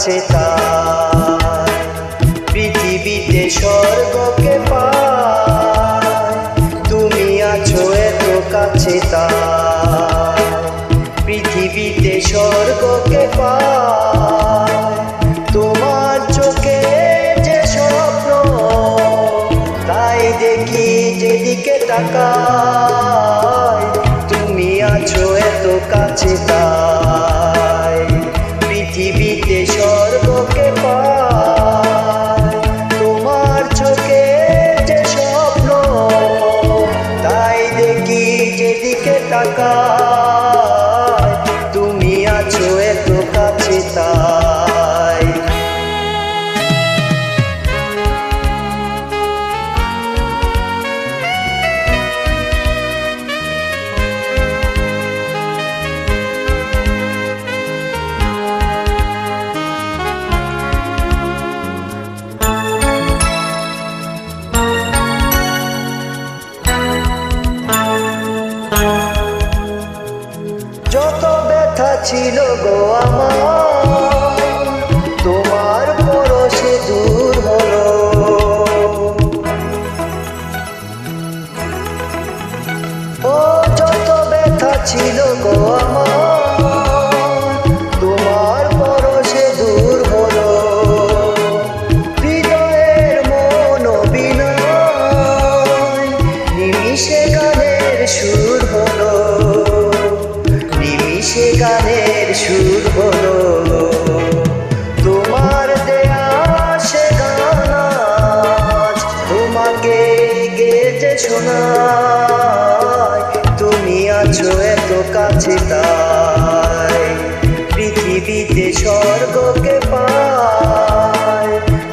কাছে তাই পৃথিবীতে স্বর্গকে পাই, তুমি আছো এত কাছে তাই পৃথিবীতে স্বর্গকে পাই। তোমার চোখে যে স্বপ্ন তাই দেখি যেদিকে তাকাই, তুমি আছো এত কাছে তাই পৃথিবীতে স্বর্গকে পাই। তোমার চোখে যে স্বপ্ন তাই দেখি যেদিকে তাকাই, তুমি আছো এত কাছে তাই। যত ব্যথা ছিল গো আমার, তোমার পরশে দূর হলো। ও যত ব্যথা ছিল গো আমার, তোমার পরশে দূর হলো। হৃদয়ের মন বিনয় নিমিষে গানের সুর হলো, সে গানের সুর হলো। তোমার দেয়া সে গান আজ তোমাকে গেয়ে শোনাই, তুমি আছো এত কাছে তাই পৃথিবীতে স্বর্গকে পাই।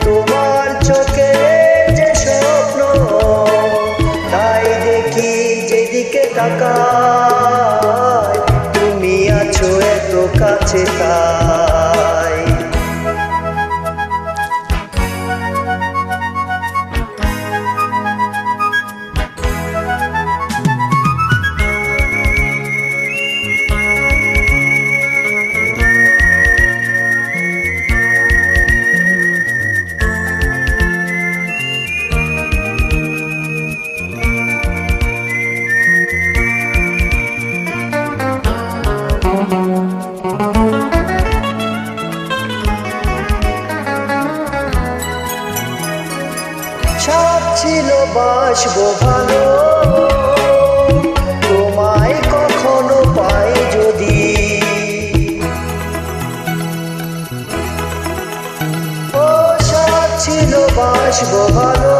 তোমার চোখে যে স্বপ্ন তাই দেখি যেদিকে তাকাই, তুমি আছো এত কাছে তাই। সাথ ছিল বাসবো ভালো, তোমায় কখনো পাই যদি। ও সাথ ছিল বাসবো ভালো,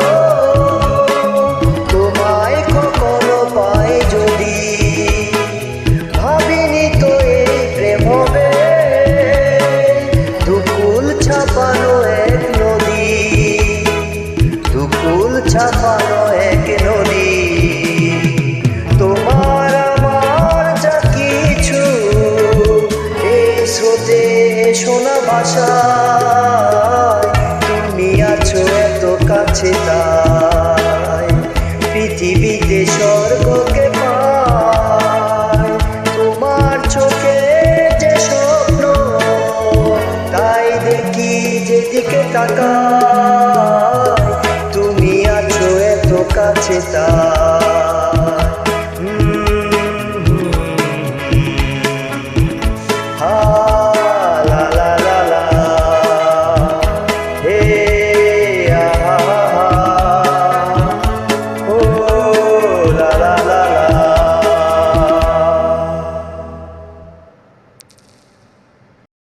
তোমায় কখনো পাই যদি। ভাবিনি তো এই প্রেম হবে দুকুল ছাপানো এক নদী, দুকুল ছাপানো এক নদী। তোমার আমার যা কিছু এই স্রোতে শোনা ভাষায়, তুমি আছো এত কাছে তাই পৃথিবীতে স্বর্গকে পাই। তোমার চোখে যে স্বপ্ন তাই দেখি যেদিকে তাকাই,